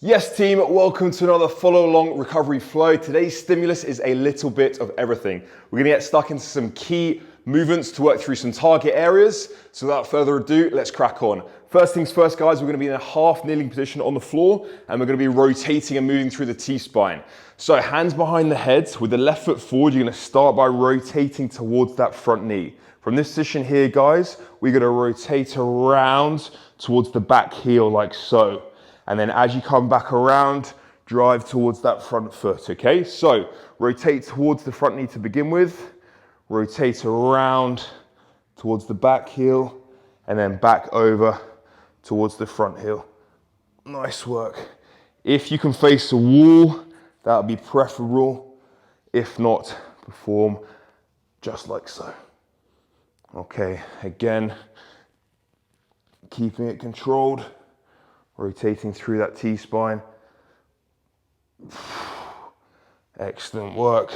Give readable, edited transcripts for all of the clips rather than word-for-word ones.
Yes team, welcome to another follow along recovery flow. Today's stimulus is a little bit of everything. We're gonna get stuck into some key movements to work through some target areas. So without further ado, let's crack on. First things first guys, we're gonna be in a half kneeling position on the floor and we're gonna be rotating and moving through the T-spine. So hands behind the head, with the left foot forward, you're gonna start by rotating towards that front knee. From this position here guys, we're gonna rotate around towards the back heel like so. And then as you come back around, drive towards that front foot, okay? So rotate towards the front knee to begin with, rotate around towards the back heel, and then back over towards the front heel. Nice work. If you can face the wall, that would be preferable. If not, perform just like so. Okay, again, keeping it controlled. Rotating through that T-spine. Excellent work.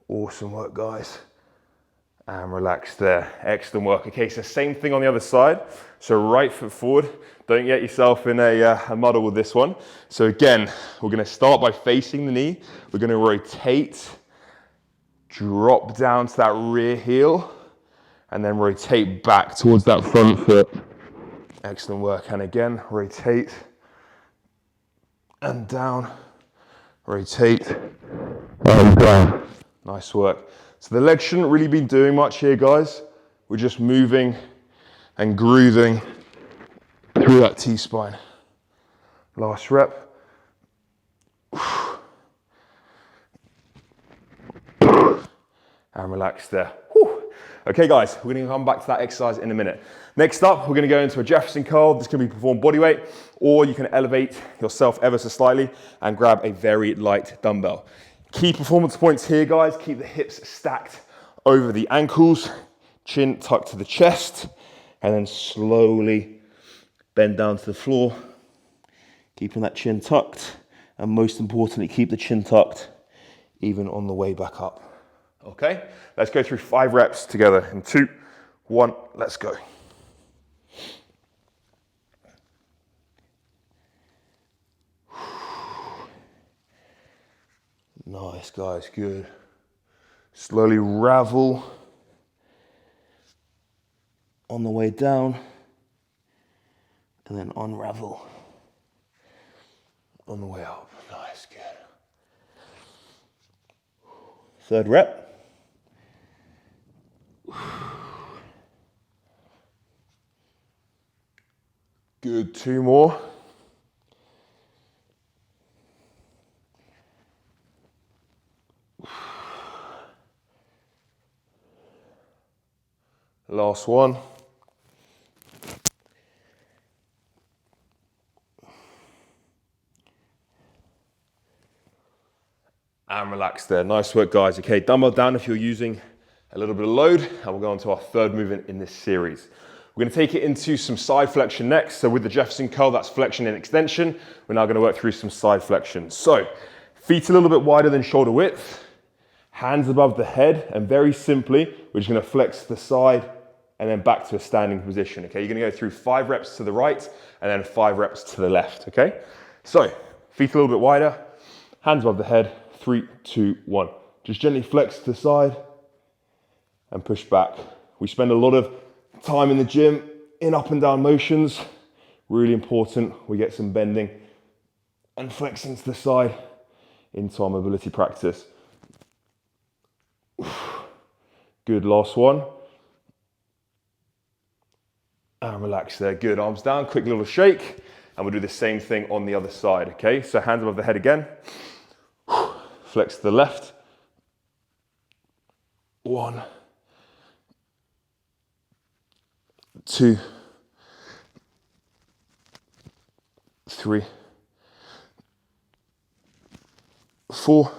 Awesome work, guys. And relax there. Excellent work. Okay, so same thing on the other side. So right foot forward. Don't get yourself in a muddle with this one. So again, we're going to start by facing the knee. We're going to rotate, drop down to that rear heel, and then rotate back towards that front foot. Excellent work. And again, rotate and down, rotate and down. Nice work. So the legs shouldn't really be doing much here, guys. We're just moving and grooving through that T-spine. Last rep. And relax there. Okay guys, we're gonna come back to that exercise in a minute. Next up, we're gonna go into a Jefferson Curl. This can be performed bodyweight, or you can elevate yourself ever so slightly and grab a very light dumbbell. Key performance points here guys, keep the hips stacked over the ankles, chin tucked to the chest, and then slowly bend down to the floor, keeping that chin tucked, and most importantly, keep the chin tucked even on the way back up. Okay, let's go through 5 reps together in 2, 1, let's go. Nice guys, good. Slowly ravel on the way down and then unravel on the way up. Nice, good. 3rd rep. Good, 2 more. Last one. And relax there. Nice work, guys. Okay, dumbbell down if you're using a little bit of load, and we'll go on to our 3rd movement in this series. We're gonna take it into some side flexion next. So with the Jefferson Curl, that's flexion and extension. We're now gonna work through some side flexion. So feet a little bit wider than shoulder width, hands above the head, and very simply, we're just gonna flex to the side and then back to a standing position, okay? You're gonna go through 5 reps to the right and then 5 reps to the left, okay? So feet a little bit wider, hands above the head, 3, 2, 1. Just gently flex to the side and push back. We spend a lot of time in the gym in up and down motions. Really important we get some bending and flexing to the side into our mobility practice. Good, last one. And relax there, good. Arms down, quick little shake. And we'll do the same thing on the other side, okay? So hands above the head again. Flex to the left. 1, 2, 3, 4,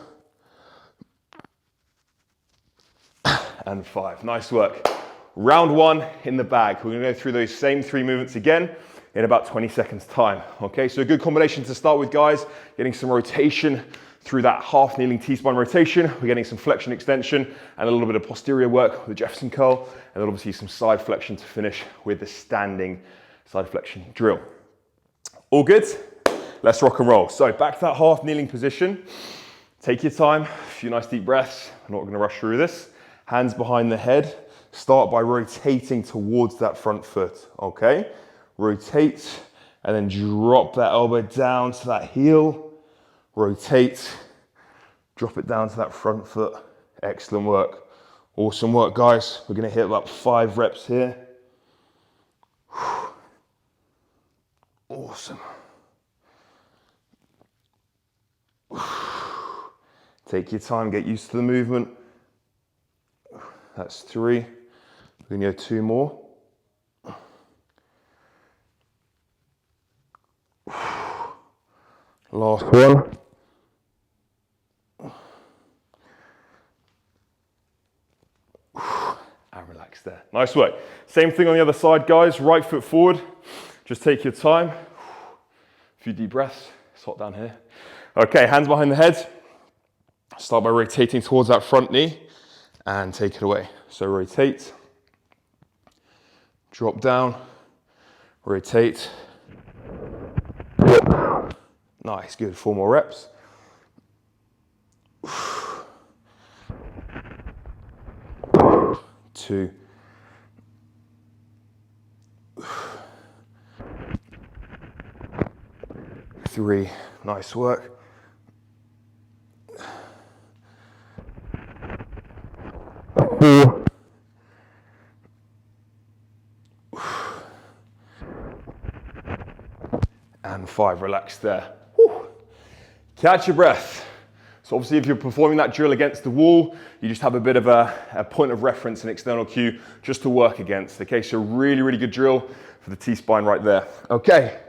and 5. Nice work. Round 1 in the bag. We're gonna go through those same 3 movements again in about 20 seconds time. Okay, so a good combination to start with, guys. Getting some rotation through that half kneeling T-spine rotation. We're getting some flexion extension and a little bit of posterior work with the Jefferson Curl, and then obviously some side flexion to finish with the standing side flexion drill. All good? Let's rock and roll. So back to that half kneeling position. Take your time, a few nice deep breaths. I'm not gonna rush through this. Hands behind the head. Start by rotating towards that front foot, okay? Rotate, and then drop that elbow down to that heel. Rotate, drop it down to that front foot. Excellent work. Awesome work, guys. We're gonna hit about 5 reps here. Awesome. Take your time, get used to the movement. That's 3. We're gonna go 2 more. Last one. And relax there. Nice work. Same thing on the other side, guys. Right foot forward. Just take your time. A few deep breaths. It's hot down here. Okay, hands behind the head. Start by rotating towards that front knee and take it away. So rotate, drop down, rotate. Nice, good. 4 more reps. 2. 3. Nice work. 4. And 5. Relax there. Whew. Catch your breath. So obviously if you're performing that drill against the wall, you just have a bit of a point of reference, an external cue just to work against. Okay, so really, really good drill for the T-spine right there. Okay,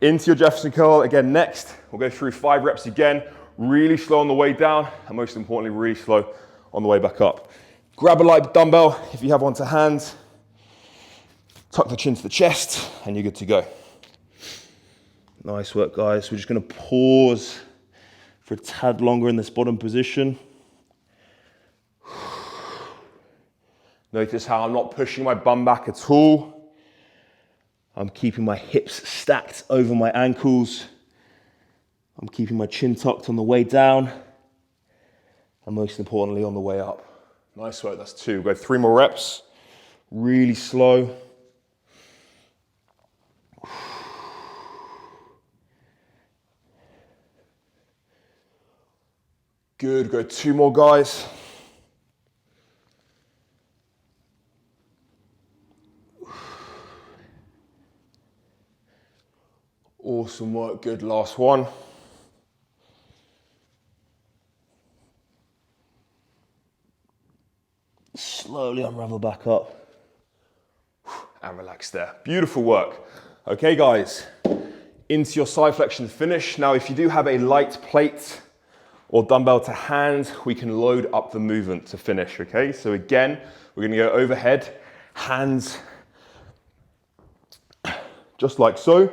into your Jefferson Curl. Again, next, we'll go through 5 reps again, really slow on the way down, and most importantly, really slow on the way back up. Grab a light dumbbell if you have one to hand, tuck the chin to the chest, and you're good to go. Nice work, guys. We're just gonna pause for a tad longer in this bottom position. Notice how I'm not pushing my bum back at all. I'm keeping my hips stacked over my ankles. I'm keeping my chin tucked on the way down, and most importantly, on the way up. Nice work, that's 2. Go 3 more reps, really slow. Good, go 2 more, guys. Awesome work, good, last one. Slowly unravel back up and relax there. Beautiful work. Okay, guys, into your side flexion finish. Now, if you do have a light plate or dumbbell to hand, we can load up the movement to finish, okay? So again, we're gonna go overhead, hands just like so,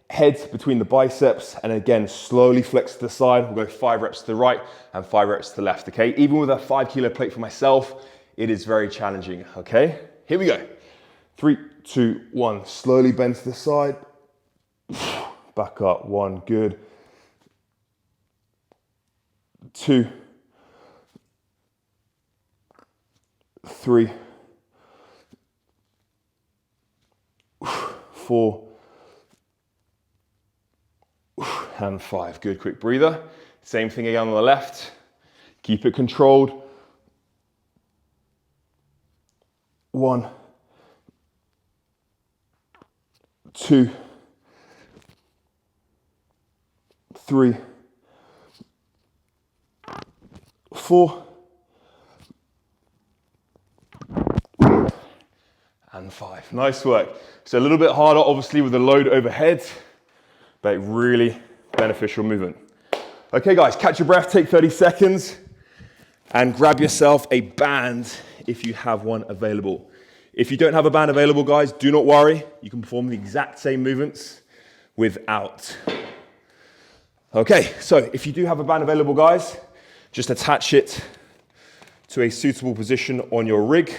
head between the biceps, and again, slowly flex to the side. We'll go 5 reps to the right and 5 reps to the left, okay? Even with a 5 kilo plate for myself, it is very challenging, okay? Here we go. 3, 2, 1. Slowly bend to the side. Back up. 1, good. 2, 3, 4, and 5. Good, quick breather. Same thing again on the left. Keep it controlled. 1, 2, 3, 4, and 5. Nice work. So a little bit harder, obviously, with the load overhead, but really beneficial movement. Okay, guys, catch your breath, take 30 seconds, and grab yourself a band if you have one available. If you don't have a band available, guys, do not worry. You can perform the exact same movements without. Okay, so if you do have a band available, guys, just attach it to a suitable position on your rig,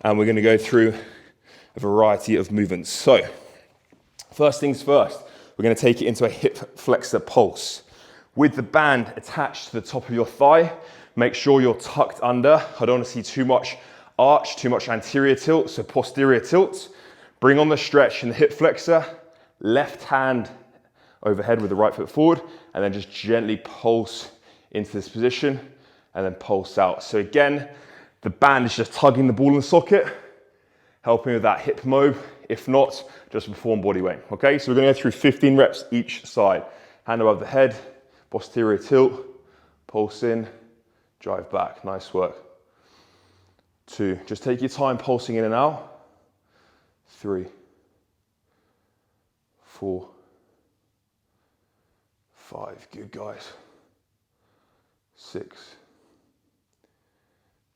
and we're gonna go through a variety of movements. So, First things first, we're going to take it into a hip flexor pulse. With the band attached to the top of your thigh, make sure you're tucked under. I don't want to see too much arch, too much anterior tilt, so posterior tilt. Bring on the stretch in the hip flexor, left hand overhead with the right foot forward, and then just gently pulse into this position, and then pulse out. So again, the band is just tugging the ball in the socket, helping with that hip mob. If not, just perform body weight, okay? So we're gonna go through 15 reps each side. Hand above the head, posterior tilt, pulse in, drive back, nice work. 2, just take your time pulsing in and out. 3, 4, 5, good guys. 6,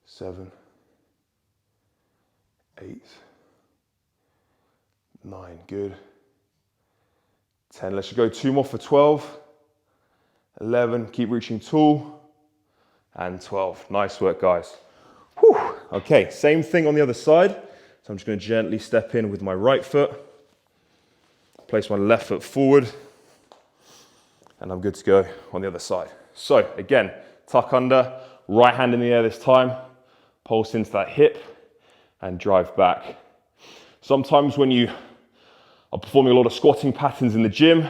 7, 8, 9, good. 10, let's go 2 more for 12. 11, keep reaching tall. And 12, nice work guys. Whew. Okay, same thing on the other side. So I'm just gonna gently step in with my right foot. Place my left foot forward. And I'm good to go on the other side. So again, tuck under, right hand in the air this time. Pulse into that hip and drive back. Sometimes when you are performing a lot of squatting patterns in the gym,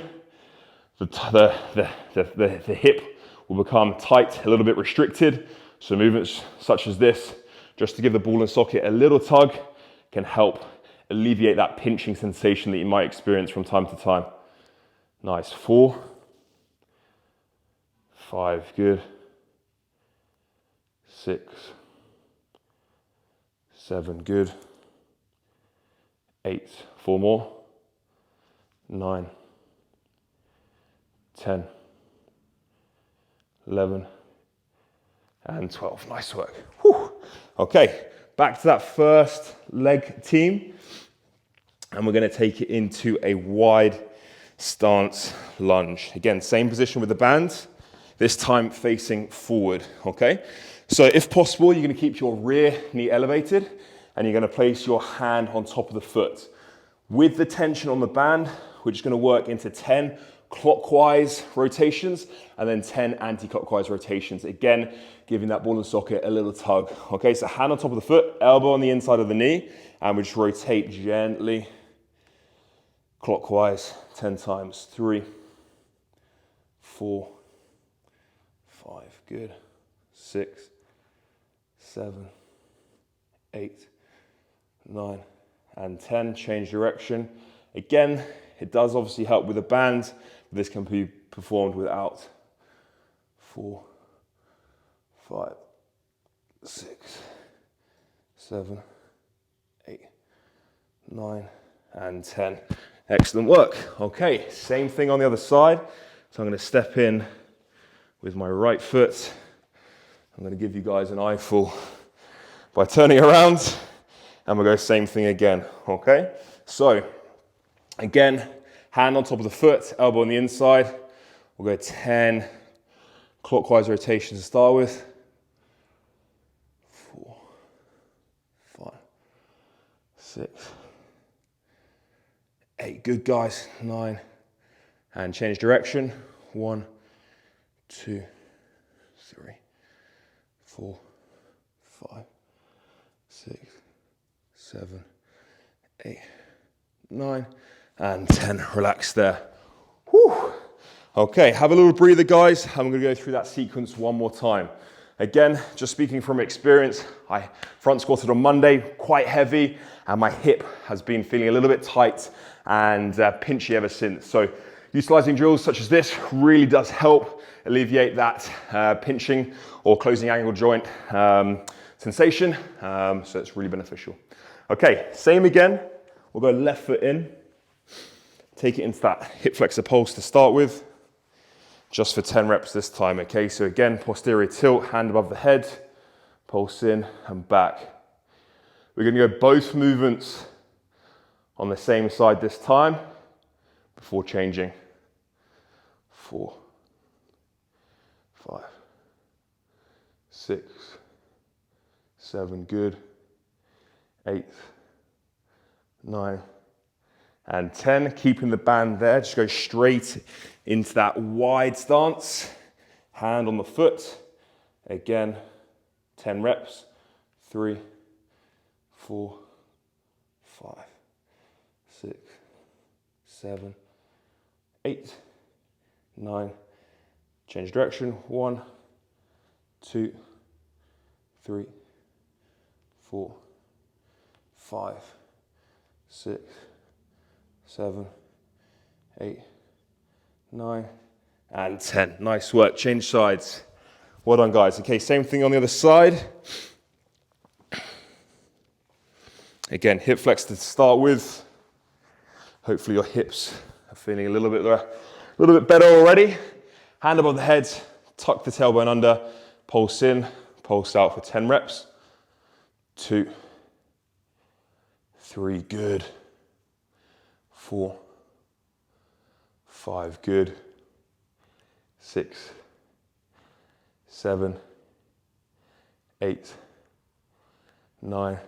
the hip will become tight, a little bit restricted. So movements such as this, just to give the ball and socket a little tug, can help alleviate that pinching sensation that you might experience from time to time. Nice, 4, 5, good. 6, 7, good. 8, 4 more. 9, 10, 11, and 12. Nice work. Whew. Okay, back to that first leg team. And we're gonna take it into a wide stance lunge. Again, same position with the band, this time facing forward, okay? So if possible, you're gonna keep your rear knee elevated and you're gonna place your hand on top of the foot. With the tension on the band, we're just gonna work into 10 clockwise rotations and then 10 anti-clockwise rotations. Again, giving that ball and socket a little tug. Okay, so hand on top of the foot, elbow on the inside of the knee, and we just rotate gently clockwise 10 times. 3, 4, 5, good. 6, 7, 8, 9, and 10. Change direction. Again, it does obviously help with a band. This can be performed without. 4, 5, 6, 7, 8, 9, and 10. Excellent work. Okay, same thing on the other side. So I'm going to step in with my right foot. I'm going to give you guys an eyeful by turning around, and we'll go same thing again. Okay, so again, hand on top of the foot, elbow on the inside. We'll go 10 clockwise rotations to start with. 4, 5, 6, 8. Good guys. 9. And change direction. 1, 2, 3, 4, 5, 6, 7, 8, 9, and 10. Relax there. Whew. Okay, have a little breather, guys. I'm going to go through that sequence one more time. Again, just speaking from experience, I front squatted on Monday, quite heavy, and my hip has been feeling a little bit tight and pinchy ever since. So utilizing drills such as this really does help alleviate that pinching or closing angle joint sensation. So it's really beneficial. Okay, same again. We'll go left foot in. Take it into that hip flexor pulse to start with. Just for 10 reps this time, okay? So again, posterior tilt, hand above the head, pulse in and back. We're gonna go both movements on the same side this time before changing. 4, 5, 6, 7, good. 8, 9, and 10. Keeping the band there, just go straight into that wide stance. Hand on the foot. Again, 10 reps. 3, 4, 5, 6, 7, 8, 9. Change direction. 1, 2, 3, 4, 5, 6, 7, 8, 9, and 10. Nice work. Change sides. Well done, guys. Okay, same thing on the other side. Again, hip flex to start with. Hopefully your hips are feeling a little bit better already. Hand above the head, tuck the tailbone under, pulse in, pulse out for 10 reps. 2, 3, good. 4, 5, good. 6, 7, 8, 9,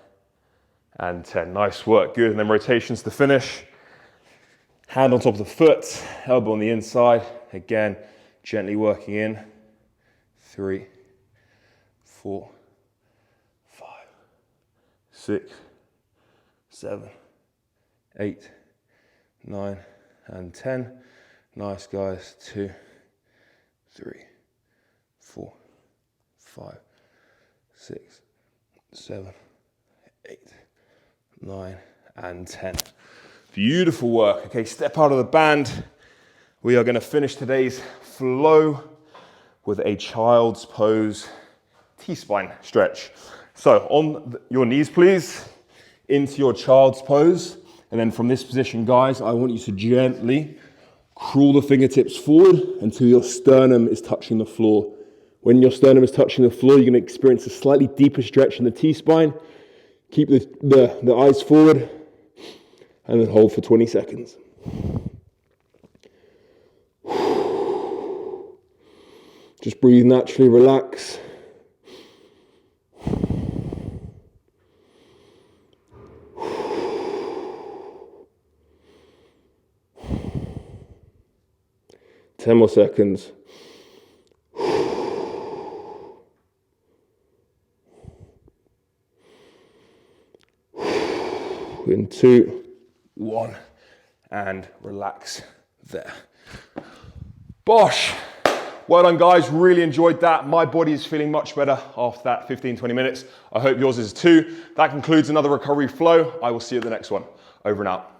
and 10. Nice work, good. And then rotations to finish. Hand on top of the foot, elbow on the inside. Again, gently working in. 3, 4, 5, 6, 7, 8, 9, and 10. Nice, guys. 2, 3, 4, 5, 6, 7, 8, 9, and 10. Beautiful work. Okay, step out of the band. We are going to finish today's flow with a child's pose T-spine stretch. So on your knees, please, into your child's pose. And then from this position, guys, I want you to gently crawl the fingertips forward until your sternum is touching the floor. When your sternum is touching the floor, you're going to experience a slightly deeper stretch in the T-spine. Keep the eyes forward and then hold for 20 seconds. Just breathe naturally, relax. Ten more seconds. In 2, 1, and relax there. Bosh! Well done, guys. Really enjoyed that. My body is feeling much better after that 15-20 minutes. I hope yours is too. That concludes another recovery flow. I will see you at the next one. Over and out.